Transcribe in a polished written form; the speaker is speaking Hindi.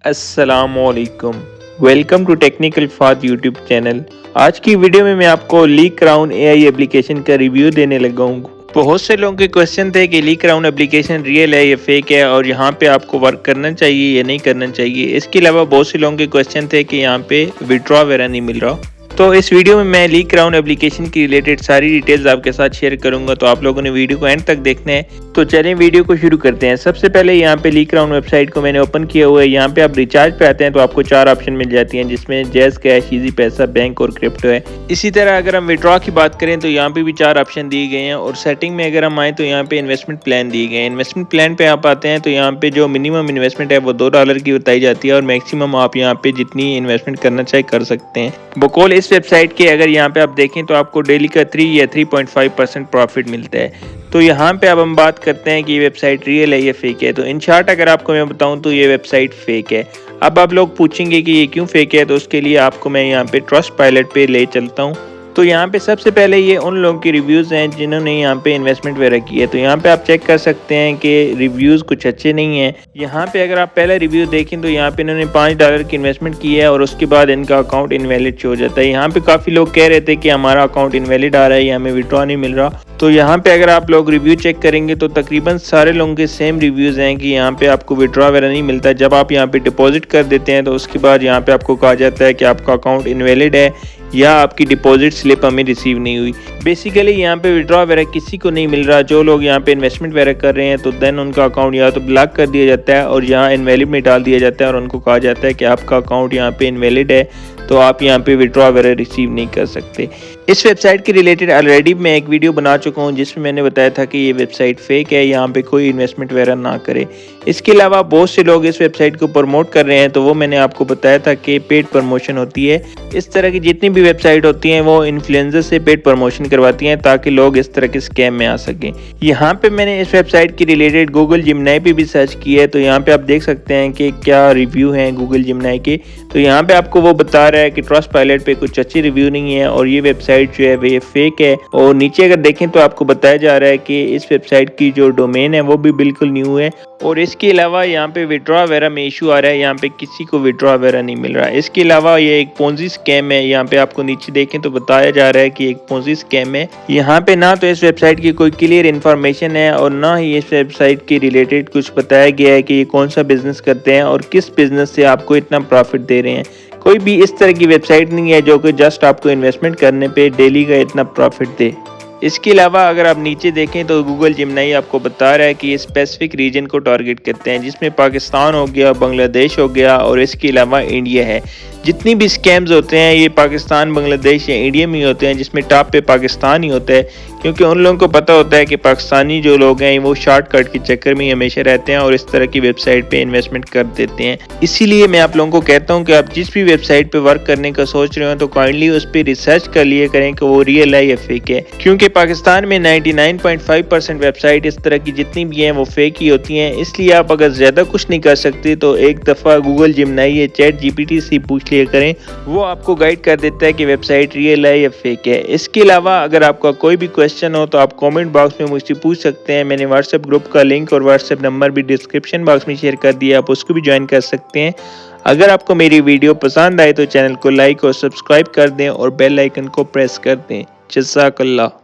अस्सलामुअलैकुम। वेलकम टू टेक्निकल फाद यूट्यूब चैनल। आज की वीडियो में मैं आपको लीक क्राउन एआई एप्लीकेशन का रिव्यू देने लगा हूँ। बहुत से लोगों के क्वेश्चन थे कि लीक क्राउन एप्लीकेशन रियल है या फेक है और यहाँ पे आपको वर्क करना चाहिए या नहीं करना चाहिए। इसके अलावा बहुत से लोगों के क्वेश्चन थे कि यहाँ पे विड्रॉ वगैरह नहीं मिल रहा। तो इस वीडियो में मैं लीक क्राउन एप्लीकेशन की रिलेटेड सारी डिटेल्स आपके साथ शेयर करूंगा, तो आप लोगों ने वीडियो को एंड तक देखना है। तो चलें वीडियो को शुरू करते हैं। सबसे पहले यहाँ पे लीक क्राउन वेबसाइट को मैंने ओपन किया हुआ है। यहाँ पे आप रिचार्ज पे आते हैं तो आपको 4 ऑप्शन मिल जाती हैं, जिसमें जैज, कैश, इजी पैसा, बैंक और क्रिप्टो है। इसी तरह अगर हम विड्रॉ की बात करें तो यहाँ पे भी 4 ऑप्शन दिए गए हैं। और सेटिंग में अगर हम आए तो यहाँ पे इन्वेस्टमेंट प्लान दिए गए हैं। इन्वेस्टमेंट प्लान पे आप आते हैं तो यहाँ पे जो मिनिमम इन्वेस्टमेंट है वो $2 की बताई जाती है और मैक्सिमम आप यहाँ पे जितनी इन्वेस्टमेंट करना चाहे कर सकते हैं। बकौल इस वेबसाइट के अगर यहाँ पे आप देखें तो आपको डेली का 3 या 3.5% प्रॉफिट मिलता है। तो यहाँ पे अब हम बात करते हैं कि ये वेबसाइट रियल है या फेक है। तो इन शॉर्ट अगर आपको मैं बताऊँ तो ये वेबसाइट फेक है। अब आप लोग पूछेंगे कि ये क्यों फेक है, तो उसके लिए आपको मैं यहाँ पे ट्रस्टपाइलट पे ले चलता हूँ। तो यहाँ पे सबसे पहले ये उन लोगों की रिव्यूज़ हैं जिन्होंने यहाँ पे इन्वेस्टमेंट वगैरह की है। तो यहाँ पे आप चेक कर सकते हैं कि रिव्यूज़ कुछ अच्छे नहीं हैं। यहाँ पे अगर आप पहला रिव्यू देखें तो यहाँ पे इन्होंने $5 की इन्वेस्टमेंट की है और उसके बाद इनका अकाउंट इनवैलिड शो हो जाता है। यहाँ पे काफ़ी लोग कह रहे थे कि हमारा अकाउंट इनवैलिड आ रहा है या हमें विड्रॉ नहीं मिल रहा। तो यहाँ पे अगर आप लोग रिव्यू चेक करेंगे तो तकरीबन सारे लोगों के सेम रिव्यूज़ हैं कि यहाँ पे आपको विड्रॉ वगैरह नहीं मिलता। जब आप यहाँ पे डिपॉजिट कर देते हैं तो उसके बाद यहाँ पे आपको कहा जाता है कि आपका अकाउंट इनवैलिड है या आपकी डिपॉजिट स्लिप हमें रिसीव नहीं हुई। बेसिकली यहाँ पे विड्रॉ वगैरह किसी को नहीं मिल रहा। जो लोग यहाँ पे इन्वेस्टमेंट वगैरह कर रहे हैं तो देन उनका अकाउंट या तो ब्लॉक कर दिया जाता है और यहाँ इनवैलिड में डाल दिया जाता है और उनको कहा जाता है कि आपका अकाउंट यहाँ पे इनवैलिड है, तो आप यहाँ पे विड्रॉ वगैरह रिसीव नहीं कर सकते। इस वेबसाइट के रिलेटेड ऑलरेडी मैं एक वीडियो बना चुका हूँ जिसमें मैंने बताया था कि ये वेबसाइट फेक है, यहाँ पे कोई इन्वेस्टमेंट वगैरह ना करे। इसके अलावा बहुत से लोग इस वेबसाइट को प्रमोट कर रहे हैं, तो वो मैंने आपको बताया था कि पेड प्रमोशन होती है। इस तरह की जितनी भी वेबसाइट होती हैं वो इन्फ्लुएंसर से पेड प्रमोशन करवाती हैं ताकि लोग इस तरह के स्कैम में आ सकें। यहाँ पे मैंने इस वेबसाइट की रिलेटेड गूगल जिमनाई पे भी सर्च किया है, तो यहाँ पे आप देख सकते हैं कि क्या रिव्यू हैं गूगल जिमनाई के। तो यहाँ पे आपको वो बता रहा है कि ट्रस्टपाइलट पे कुछ अच्छे रिव्यू नहीं है और ये वेबसाइट जो है वो फेक है। और नीचे अगर देखें तो आपको बताया जा रहा है कि इस वेबसाइट की जो डोमेन है वो भी बिल्कुल न्यू है। और इसके अलावा यहाँ पे विड्रॉ वगैरह में इशू आ रहा है, यहाँ पे किसी को विड्रॉ वगैरह नहीं मिल रहा है। इसके अलावा ये एक पोंजी स्कैम है। यहाँ पे आपको नीचे देखें तो बताया जा रहा है कि एक पोंजी स्कैम है। यहाँ पे ना तो इस वेबसाइट की कोई क्लियर इन्फॉर्मेशन है और ना ही इस वेबसाइट के रिलेटेड कुछ बताया गया है कि ये कौन सा बिजनेस करते हैं और किस बिजनेस से आपको इतना प्रॉफिट दे रहे हैं। कोई भी इस तरह की वेबसाइट नहीं है जो कि जस्ट आपको इन्वेस्टमेंट करने पे डेली का इतना प्रॉफिट दे। इसके अलावा अगर आप नीचे देखें तो गूगल जिमनाई आपको बता रहा है कि ये स्पेसिफिक रीजन को टारगेट करते हैं, जिसमें पाकिस्तान हो गया, बांग्लादेश हो गया और इसके अलावा इंडिया है। जितनी भी स्कैम्स होते हैं ये पाकिस्तान, बांग्लादेश या इंडिया में ही होते हैं, जिसमें टॉप पे पाकिस्तान ही होता है, क्योंकि उन लोगों को पता होता है कि पाकिस्तानी जो लोग हैं वो शॉर्टकट के चक्कर में हमेशा रहते हैं और इस तरह की वेबसाइट पे इन्वेस्टमेंट कर देते हैं। इसीलिए मैं आप लोगों को कहता हूं कि आप जिस भी वेबसाइट पे वर्क करने का सोच रहे हो तो काइंडली उस पर रिसर्च कर लिए करें कि वो रियल है या फेक है, क्योंकि पाकिस्तान में 99.5% वेबसाइट इस तरह की जितनी भी हैं वो फेक ही होती हैं। इसलिए आप अगर ज़्यादा कुछ नहीं कर सकते तो एक दफ़ा गूगल जिमनाई या चैट जीपीटी से पूछ लिया करें, वो आपको गाइड कर देता है कि वेबसाइट रियल है या फेक है। इसके अलावा अगर आपका कोई भी क्वेश्चन हो तो आप कमेंट बॉक्स में मुझसे पूछ सकते हैं। मैंने व्हाट्सएप ग्रुप का लिंक और व्हाट्सएप नंबर भी डिस्क्रिप्शन बॉक्स में शेयर कर दिया, आप उसको भी ज्वाइन कर सकते हैं। अगर आपको मेरी वीडियो पसंद आए तो चैनल को लाइक और सब्सक्राइब कर दें और बेल आइकन को प्रेस कर दें। जज़ाकल्लाह।